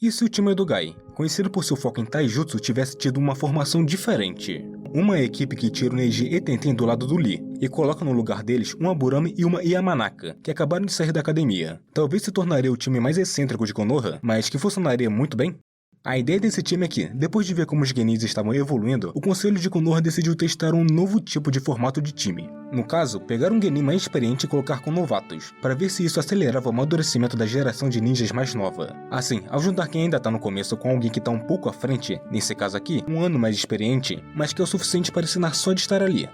E se o time do Guy, conhecido por seu foco em Taijutsu, tivesse tido uma formação diferente? Uma equipe que tira o Neji e Tenten do lado do Lee, e coloca no lugar deles um Aburame e uma Yamanaka, que acabaram de sair da academia. Talvez se tornaria o time mais excêntrico de Konoha, mas que funcionaria muito bem? A ideia desse time é que, depois de ver como os Genins estavam evoluindo, o conselho de Konoha decidiu testar um novo tipo de formato de time. No caso, pegar um Genin mais experiente e colocar com novatos, para ver se isso acelerava o amadurecimento da geração de ninjas mais nova. Assim, ao juntar quem ainda tá no começo com alguém que tá um pouco à frente, nesse caso aqui, um ano mais experiente, mas que é o suficiente para ensinar só de estar ali.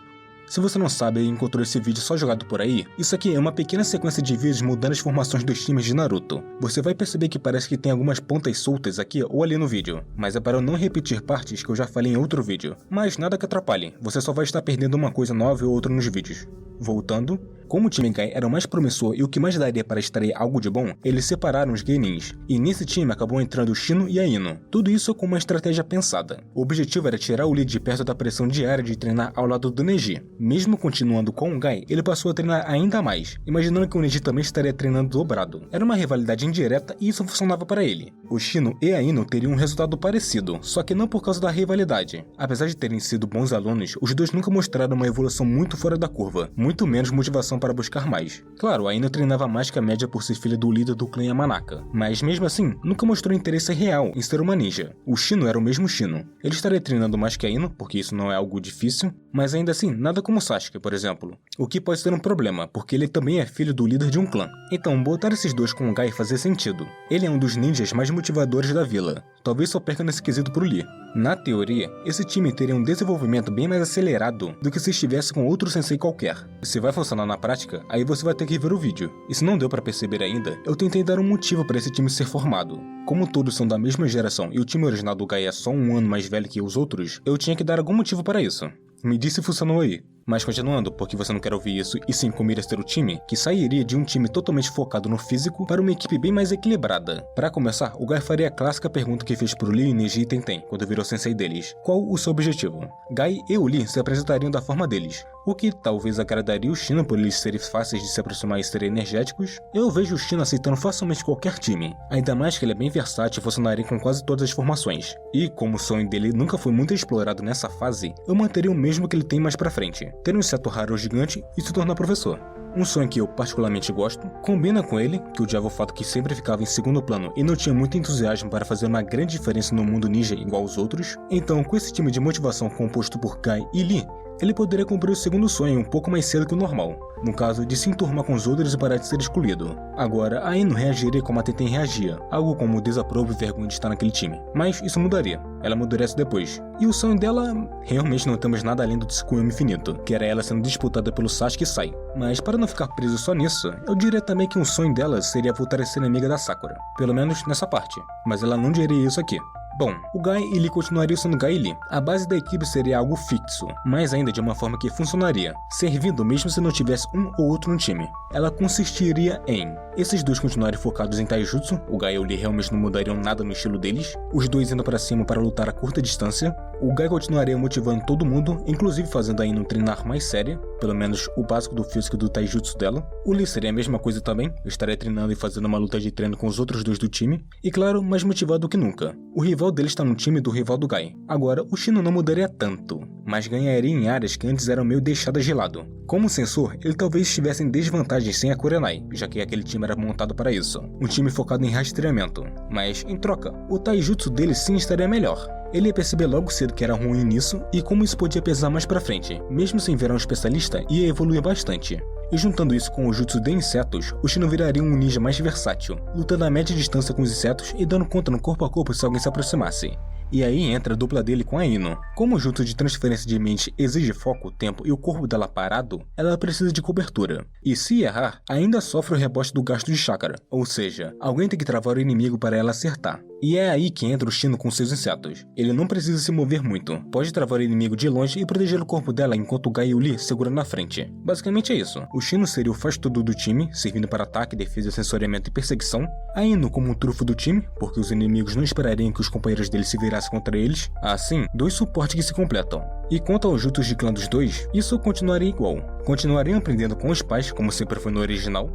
Se você não sabe e encontrou esse vídeo só jogado por aí, isso aqui é uma pequena sequência de vídeos mudando as formações dos times de Naruto. Você vai perceber que parece que tem algumas pontas soltas aqui ou ali no vídeo, mas é para eu não repetir partes que eu já falei em outro vídeo. Mas nada que atrapalhe, você só vai estar perdendo uma coisa nova ou outra nos vídeos. Voltando, como o time Guy era o mais promissor e o que mais daria para extrair algo de bom, eles separaram os Genins, e nesse time acabou entrando o Shino e a Ino. Tudo isso com uma estratégia pensada. O objetivo era tirar o Lee de perto da pressão diária de treinar ao lado do Neji. Mesmo continuando com o Guy, ele passou a treinar ainda mais, imaginando que o Neji também estaria treinando dobrado. Era uma rivalidade indireta e isso funcionava para ele. O Shino e a Ino teriam um resultado parecido, só que não por causa da rivalidade. Apesar de terem sido bons alunos, os dois nunca mostraram uma evolução muito fora da curva, muito menos motivação para buscar mais. Claro, a Ino treinava mais que a média por ser filha do líder do clã Yamanaka, mas mesmo assim, nunca mostrou interesse real em ser uma ninja. O Shino era o mesmo Shino. Ele estaria treinando mais que a Ino, porque isso não é algo difícil, mas ainda assim, nada como Sasuke, por exemplo. O que pode ser um problema, porque ele também é filho do líder de um clã. Então, botar esses dois com o Guy fazia sentido. Ele é um dos ninjas mais motivadores da vila. Talvez só perca nesse quesito pro Lee. Na teoria, esse time teria um desenvolvimento bem mais acelerado do que se estivesse com outro sensei qualquer. Se vai funcionar na prática, aí você vai ter que ver o vídeo. E se não deu pra perceber ainda, eu tentei dar um motivo para esse time ser formado. Como todos são da mesma geração e o time original do Guy é só um ano mais velho que os outros, eu tinha que dar algum motivo para isso. Me diz se funcionou aí. Mas continuando, porque você não quer ouvir isso e sim como iria ser o time, que sairia de um time totalmente focado no físico para uma equipe bem mais equilibrada. Para começar, o Guy faria a clássica pergunta que fez pro Lee, Neji e Tenten, quando virou sensei deles. Qual o seu objetivo? Guy e o Lee se apresentariam da forma deles, o que talvez agradaria o Shino por eles serem fáceis de se aproximar e serem energéticos. Eu vejo o Shino aceitando facilmente qualquer time, ainda mais que ele é bem versátil e funcionaria com quase todas as formações. E como o sonho dele nunca foi muito explorado nessa fase, eu manteria o mesmo que ele tem mais pra frente. Ter um inseto raro gigante e se tornar professor. Um sonho que eu particularmente gosto, combina com ele, que odiava o fato que sempre ficava em segundo plano e não tinha muito entusiasmo para fazer uma grande diferença no mundo ninja igual aos outros. Então, com esse time de motivação composto por Guy e Lee, ele poderia cumprir o segundo sonho um pouco mais cedo que o normal, no caso de se enturmar com os outros e parar de ser excluído. Agora, a Ino reagiria como a Tenten reagia, algo como desaprovo e vergonha de estar naquele time. Mas isso mudaria, ela amadurece depois. E o sonho dela, realmente não temos nada além do Tsukuyomi infinito, que era ela sendo disputada pelo Sasuke Sai. Mas para não ficar preso só nisso, eu diria também que um sonho dela seria voltar a ser inimiga da Sakura, pelo menos nessa parte, mas ela não diria isso aqui. Bom, o Guy e Lee continuariam sendo Guy e Lee. A base da equipe seria algo fixo, mas ainda de uma forma que funcionaria, servindo mesmo se não tivesse um ou outro no time. Ela consistiria em esses dois continuarem focados em Taijutsu, o Guy e o Lee realmente não mudariam nada no estilo deles, os dois indo para cima para lutar a curta distância, o Guy continuaria motivando todo mundo, inclusive fazendo a Ino treinar mais séria, pelo menos o básico do físico do Taijutsu dela. O Lee seria a mesma coisa também, estaria treinando e fazendo uma luta de treino com os outros dois do time, e claro, mais motivado do que nunca. O rival dele está no time do rival do Guy. Agora, o Shino não mudaria tanto, mas ganharia em áreas que antes eram meio deixadas de lado. Como sensor, ele talvez estivesse em desvantagem sem a Kurenai, já que aquele time era montado para isso, um time focado em rastreamento. Mas, em troca, o Taijutsu dele sim estaria melhor. Ele ia perceber logo cedo que era ruim nisso e como isso podia pesar mais pra frente. Mesmo sem virar um especialista, ia evoluir bastante. E juntando isso com o jutsu de insetos, o Shino viraria um ninja mais versátil, lutando a média distância com os insetos e dando conta no corpo a corpo se alguém se aproximasse. E aí entra a dupla dele com a Ino. Como o jutsu de transferência de mente exige foco, tempo e o corpo dela parado, ela precisa de cobertura. E se errar, ainda sofre o rebote do gasto de chakra, ou seja, alguém tem que travar o inimigo para ela acertar. E é aí que entra o Shino com seus insetos. Ele não precisa se mover muito, pode travar o inimigo de longe e proteger o corpo dela enquanto o Guy e o Lee seguram na frente. Basicamente é isso. O Shino seria o faz-tudo do time, servindo para ataque, defesa, sensoriamento e perseguição. A Ino como um trunfo do time, porque os inimigos não esperariam que os companheiros dele se virassem contra eles. Assim, dois suportes que se completam. E quanto aos jutsus de clã dos dois, isso continuaria igual. Continuariam aprendendo com os pais, como sempre foi no original.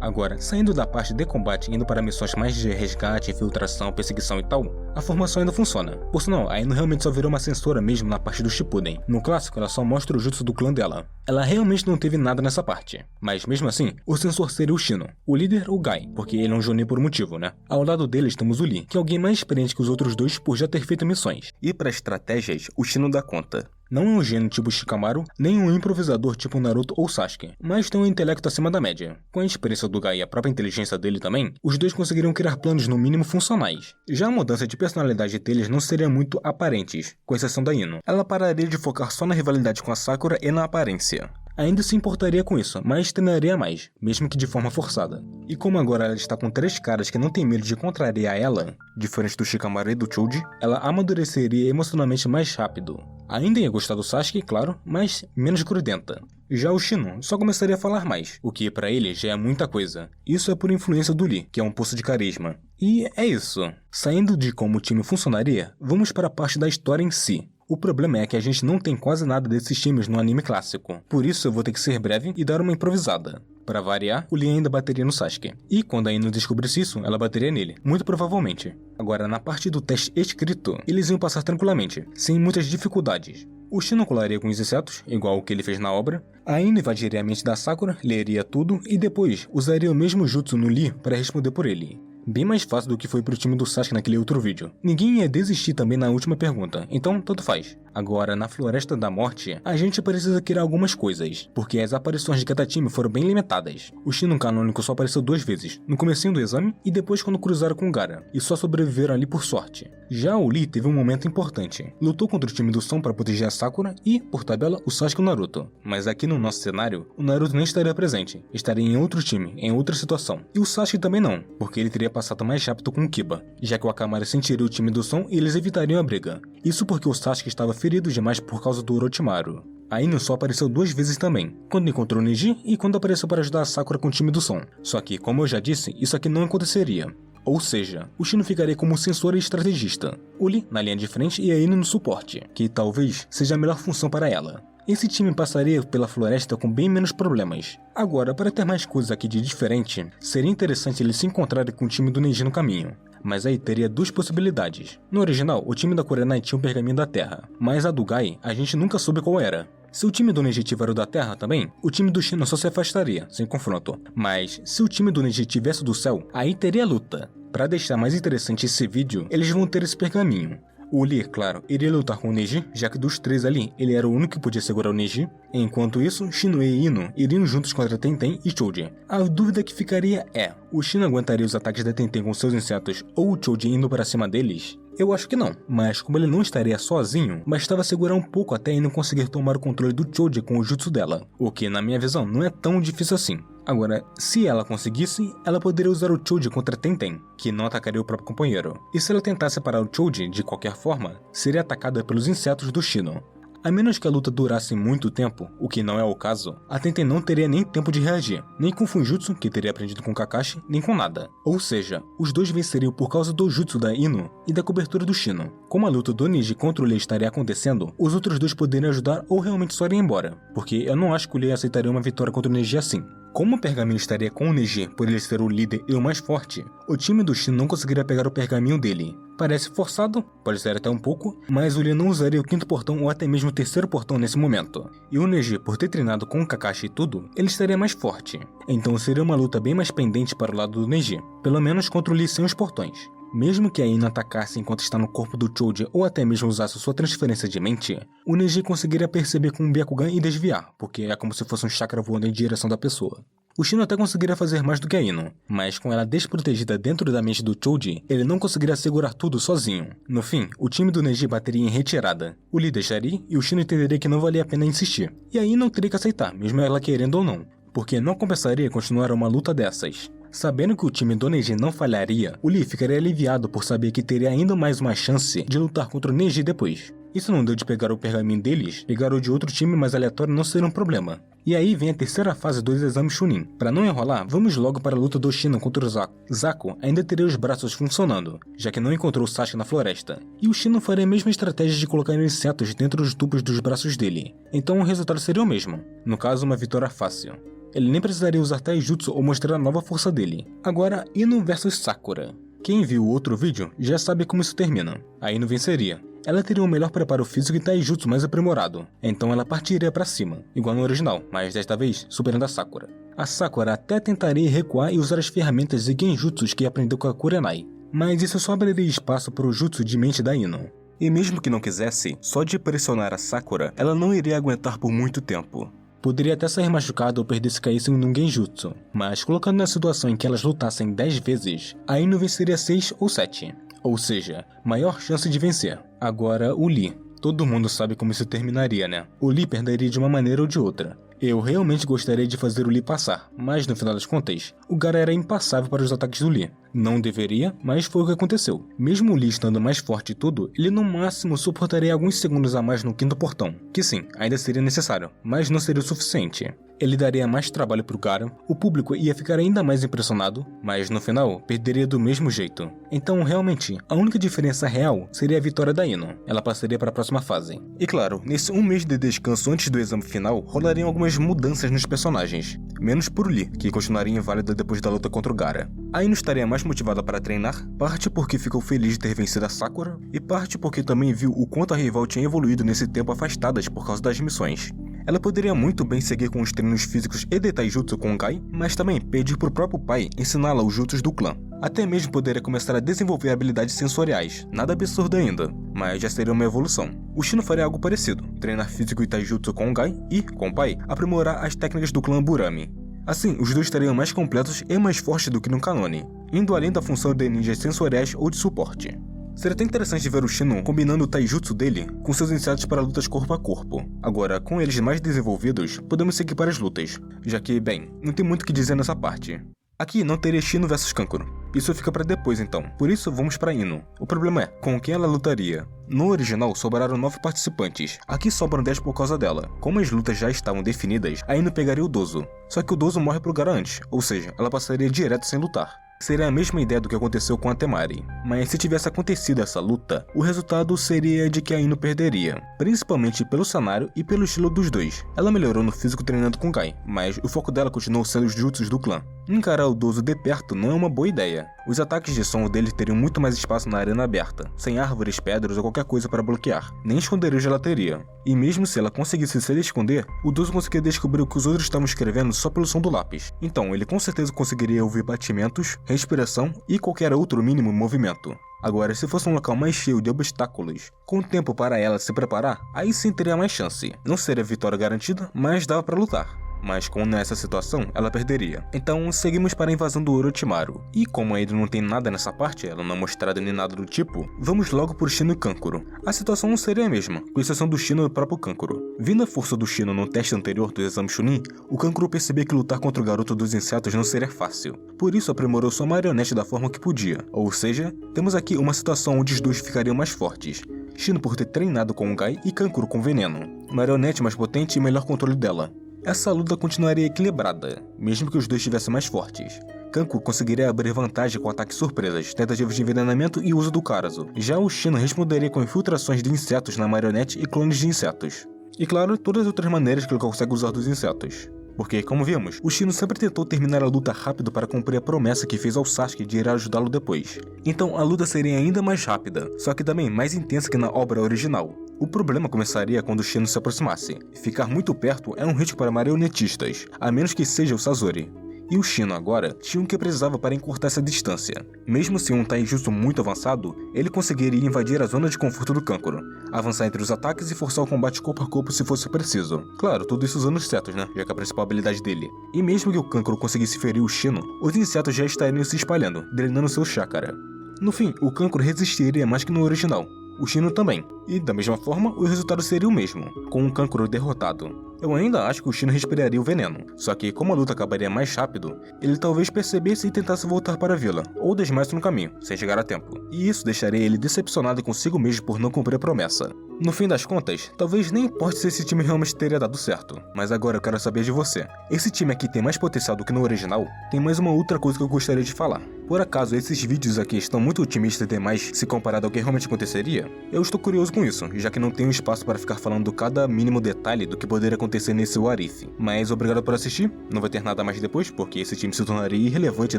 Agora, saindo da parte de combate e indo para missões mais de resgate, infiltração, perseguição e tal, a formação ainda funciona. Por sinal, a Ino realmente só virou uma censora mesmo na parte do Shippuden. No clássico, ela só mostra o jutsu do clã dela. Ela realmente não teve nada nessa parte. Mas mesmo assim, o censor seria o Shino. O líder, o Gai, porque ele é um Jonin por um motivo, né? Ao lado deles temos o Lee, que é alguém mais experiente que os outros dois por já ter feito missões. E para estratégias, o Shino dá conta. Não é um gênio tipo Shikamaru, nem um improvisador tipo Naruto ou Sasuke, mas tem um intelecto acima da média. Com a experiência do Gai e a própria inteligência dele também, os dois conseguiriam criar planos no mínimo funcionais. Já a mudança de personalidade deles não seria muito aparentes, com exceção da Ino. Ela pararia de focar só na rivalidade com a Sakura e na aparência. Ainda se importaria com isso, mas treinaria mais, mesmo que de forma forçada. E como agora ela está com 3 caras que não tem medo de contrariar ela, diferente do Shikamaru e do Choji, ela amadureceria emocionalmente mais rápido. Ainda ia gostar do Sasuke, claro, mas menos grudenta. Já o Shino só começaria a falar mais, o que pra ele já é muita coisa. Isso é por influência do Lee, que é um poço de carisma. E é isso. Saindo de como o time funcionaria, vamos para a parte da história em si. O problema é que a gente não tem quase nada desses times no anime clássico, por isso eu vou ter que ser breve e dar uma improvisada. Para variar, o Lee ainda bateria no Sasuke, e quando a Ino descobrisse isso, ela bateria nele, muito provavelmente. Agora, na parte do teste escrito, eles iam passar tranquilamente, sem muitas dificuldades. O Shino colaria com os insetos, igual o que ele fez na obra, a Ino invadiria a mente da Sakura, leria tudo e depois usaria o mesmo jutsu no Lee para responder por ele. Bem mais fácil do que foi pro time do Sasuke naquele outro vídeo. Ninguém ia desistir também na última pergunta, então tanto faz. Agora, na Floresta da Morte, a gente precisa criar algumas coisas, porque as aparições de cada time foram bem limitadas. O Shino canônico só apareceu 2 vezes, no comecinho do exame e depois quando cruzaram com o Gaara, e só sobreviveram ali por sorte. Já o Lee teve um momento importante. Lutou contra o time do Som para proteger a Sakura e, por tabela, o Sasuke e o Naruto. Mas aqui no nosso cenário, o Naruto nem estaria presente, estaria em outro time, em outra situação. E o Sasuke também não, porque ele teria passado mais rápido com o Kiba, já que o Akamaru sentiria o time do Som e eles evitariam a briga. Isso porque o Sasuke estava ferido demais por causa do Orochimaru. A Ino só apareceu 2 vezes também, quando encontrou o Neji e quando apareceu para ajudar a Sakura com o time do Som. Só que, como eu já disse, isso aqui não aconteceria. Ou seja, o Shino ficaria como sensor e estrategista, o Lee na linha de frente e a Ino no suporte, que talvez seja a melhor função para ela. Esse time passaria pela floresta com bem menos problemas. Agora, para ter mais coisas aqui de diferente, seria interessante eles se encontrarem com o time do Neji no caminho. Mas aí teria 2 possibilidades. No original, o time da Kurenai tinha um pergaminho da Terra, mas a do Gai, a gente nunca soube qual era. Se o time do Neji tiver o da Terra também, o time do Shino só se afastaria, sem confronto. Mas, se o time do Neji tivesse o do Céu, aí teria luta. Para deixar mais interessante esse vídeo, eles vão ter esse pergaminho. O Lee, claro, iria lutar com o Neji, já que dos 3 ali, ele era o único que podia segurar o Neji. Enquanto isso, Shino e Ino iriam juntos contra Tenten e Choji. A dúvida que ficaria é, o Shino aguentaria os ataques da Tenten com seus insetos ou o Choji indo para cima deles? Eu acho que não, mas como ele não estaria sozinho, bastava segurar um pouco até Ino conseguir tomar o controle do Choji com o jutsu dela, o que na minha visão não é tão difícil assim. Agora, se ela conseguisse, ela poderia usar o Choji contra Tenten, que não atacaria o próprio companheiro. E se ela tentasse parar o Choji de qualquer forma, seria atacada pelos insetos do Shino. A menos que a luta durasse muito tempo, o que não é o caso, a Tenten não teria nem tempo de reagir, nem com o Funjutsu, que teria aprendido com Kakashi, nem com nada. Ou seja, os dois venceriam por causa do jutsu da Ino e da cobertura do Shino. Como a luta do Neji contra o Lee estaria acontecendo, os outros dois poderiam ajudar ou realmente só iriam embora, porque eu não acho que o Lee aceitaria uma vitória contra o Neji assim. Como o pergaminho estaria com o Neji por ele ser o líder e o mais forte, o time do Shino não conseguiria pegar o pergaminho dele. Parece forçado, pode ser até um pouco, mas o Lee não usaria o 5º portão ou até mesmo o 3º portão nesse momento. E o Neji, por ter treinado com o Kakashi e tudo, ele estaria mais forte. Então seria uma luta bem mais pendente para o lado do Neji, pelo menos contra o Lee sem os portões. Mesmo que a Ino atacasse enquanto está no corpo do Choji ou até mesmo usasse sua transferência de mente, o Neji conseguiria perceber com um Byakugan e desviar, porque é como se fosse um chakra voando em direção da pessoa. O Shino até conseguiria fazer mais do que a Ino, mas com ela desprotegida dentro da mente do Choji, ele não conseguiria segurar tudo sozinho. No fim, o time do Neji bateria em retirada. O Lee deixaria e o Shino entenderia que não valia a pena insistir. E a Ino teria que aceitar, mesmo ela querendo ou não, porque não compensaria continuar uma luta dessas. Sabendo que o time do Neji não falharia, o Lee ficaria aliviado por saber que teria ainda mais uma chance de lutar contra o Neji depois. E se não deu de pegar o pergaminho deles, pegar o de outro time mais aleatório não seria um problema. E aí vem a terceira fase dos exames Chunin. Para não enrolar, vamos logo para a luta do Shino contra o Zaku. Zaku ainda teria os braços funcionando, já que não encontrou o Sasuke na floresta. E o Shino faria a mesma estratégia de colocar insetos dentro dos tubos dos braços dele. Então o resultado seria o mesmo. No caso, uma vitória fácil. Ele nem precisaria usar Taijutsu ou mostrar a nova força dele. Agora, Ino versus Sakura. Quem viu o outro vídeo já sabe como isso termina. A Ino venceria. Ela teria um melhor preparo físico e Taijutsu mais aprimorado, então ela partiria pra cima, igual no original, mas desta vez superando a Sakura. A Sakura até tentaria recuar e usar as ferramentas e genjutsus que aprendeu com a Kurenai, mas isso só abriria espaço para o jutsu de mente da Ino. E mesmo que não quisesse, só de pressionar a Sakura, ela não iria aguentar por muito tempo. Poderia até sair machucada ou perder se caísse num genjutsu, mas colocando na situação em que elas lutassem 10 vezes, a Ino venceria 6 ou 7. Ou seja, maior chance de vencer. Agora, o Lee. Todo mundo sabe como isso terminaria, né? O Lee perderia de uma maneira ou de outra. Eu realmente gostaria de fazer o Lee passar, mas no final das contas, o Gaara era impassável para os ataques do Lee. Não deveria, mas foi o que aconteceu. Mesmo o Lee estando mais forte e tudo, ele no máximo suportaria alguns segundos a mais no quinto portão, que sim, ainda seria necessário, mas não seria o suficiente. Ele daria mais trabalho pro Gaara, o público ia ficar ainda mais impressionado, mas no final, perderia do mesmo jeito. Então realmente, a única diferença real seria a vitória da Ino. Ela passaria para a próxima fase. E claro, nesse um mês de descanso antes do exame final, rolariam algumas mudanças nos personagens. Menos por Lee, que continuaria inválida depois da luta contra o Gaara. A Ino estaria mais motivada para treinar, parte porque ficou feliz de ter vencido a Sakura, e parte porque também viu o quanto a rival tinha evoluído nesse tempo afastadas por causa das missões. Ela poderia muito bem seguir com os treinos físicos e de taijutsu com Gai, mas também pedir pro próprio pai ensiná-la os jutsus do clã. Até mesmo poderia começar a desenvolver habilidades sensoriais, nada absurdo ainda, mas já seria uma evolução. O Shino faria algo parecido, treinar físico e taijutsu com Gai e, com o pai, aprimorar as técnicas do clã Burami. Assim, os dois estariam mais completos e mais fortes do que no canone, indo além da função de ninjas sensoriais ou de suporte. Seria até interessante ver o Shino combinando o taijutsu dele com seus insetos para lutas corpo a corpo. Agora, com eles mais desenvolvidos, podemos seguir para as lutas, já que, bem, não tem muito o que dizer nessa parte. Aqui não teria Shino vs Kankuro, isso fica para depois então, por isso vamos para Ino. O problema é, com quem ela lutaria? No original sobraram 9 participantes, aqui sobram 10 por causa dela. Como as lutas já estavam definidas, a Ino pegaria o Dozo, só que o Dozo morre pro Gaara antes, ou seja, ela passaria direto sem lutar. Seria a mesma ideia do que aconteceu com a Temari, mas se tivesse acontecido essa luta, o resultado seria de que a Ino perderia, principalmente pelo cenário e pelo estilo dos dois. Ela melhorou no físico treinando com Gai, mas o foco dela continuou sendo os jutsus do clã. Encarar o Dozo de perto não é uma boa ideia. Os ataques de som dele teriam muito mais espaço na arena aberta, sem árvores, pedras ou qualquer coisa para bloquear, nem esconderijo ela teria. E mesmo se ela conseguisse se esconder, o Dozo conseguiria descobrir o que os outros estavam escrevendo só pelo som do lápis. Então ele com certeza conseguiria ouvir batimentos, respiração e qualquer outro mínimo movimento. Agora, se fosse um local mais cheio de obstáculos, com tempo para ela se preparar, aí sim teria mais chance. Não seria vitória garantida, mas dava para lutar. Mas como nessa situação, ela perderia. Então seguimos para a invasão do Orochimaru. E como ainda não tem nada nessa parte, ela não é mostrada nem nada do tipo, vamos logo por Shino e Kankuro. A situação não seria a mesma, com exceção do Shino e do próprio Kankuro. Vindo a força do Shino no teste anterior do exame Chunin, o Kankuro percebeu que lutar contra o garoto dos insetos não seria fácil. Por isso aprimorou sua marionete da forma que podia. Ou seja, temos aqui uma situação onde os dois ficariam mais fortes. Shino por ter treinado com o Gai e Kankuro com veneno. Marionete mais potente e melhor controle dela. Essa luta continuaria equilibrada, mesmo que os dois estivessem mais fortes. Kankuro conseguiria abrir vantagem com ataques surpresas, tentativas de envenenamento e uso do Karasu. Já o Shino responderia com infiltrações de insetos na marionete e clones de insetos. E claro, todas as outras maneiras que ele consegue usar dos insetos. Porque, como vimos, o Shino sempre tentou terminar a luta rápido para cumprir a promessa que fez ao Sasuke de ir ajudá-lo depois. Então a luta seria ainda mais rápida, só que também mais intensa que na obra original. O problema começaria quando o Shino se aproximasse. Ficar muito perto é um risco para marionetistas, a menos que seja o Sasori. E o Shino agora tinha o que precisava para encurtar essa distância. Mesmo sem um taijutsu muito avançado, ele conseguiria invadir a zona de conforto do Kankuro, avançar entre os ataques e forçar o combate corpo a corpo se fosse preciso. Claro, tudo isso usando os insetos, né? Já que é a principal habilidade dele. E mesmo que o Kankuro conseguisse ferir o Shino, os insetos já estariam se espalhando, drenando seu chakra. No fim, o Kankuro resistiria mais que no original. O Shino também, e da mesma forma o resultado seria o mesmo, com o Kankuro derrotado. Eu ainda acho que o Shino respiraria o veneno, só que como a luta acabaria mais rápido, ele talvez percebesse e tentasse voltar para a vila, ou desmaisse no caminho, sem chegar a tempo. E isso deixaria ele decepcionado consigo mesmo por não cumprir a promessa. No fim das contas, talvez nem importe se esse time realmente teria dado certo, mas agora eu quero saber de você. Esse time aqui tem mais potencial do que no original? Tem mais uma outra coisa que eu gostaria de falar. Por acaso esses vídeos aqui estão muito otimistas demais se comparado ao que realmente aconteceria? Eu estou curioso confuso com isso, já que não tenho espaço para ficar falando cada mínimo detalhe do que poderia acontecer nesse What If. Mas obrigado por assistir, não vai ter nada mais depois, porque esse time se tornaria irrelevante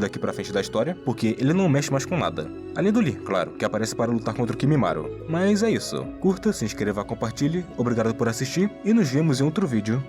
daqui pra frente da história, porque ele não mexe mais com nada. Além do Lee, claro, que aparece para lutar contra o Kimimaro. Mas é isso, curta, se inscreva, compartilhe, obrigado por assistir e nos vemos em outro vídeo.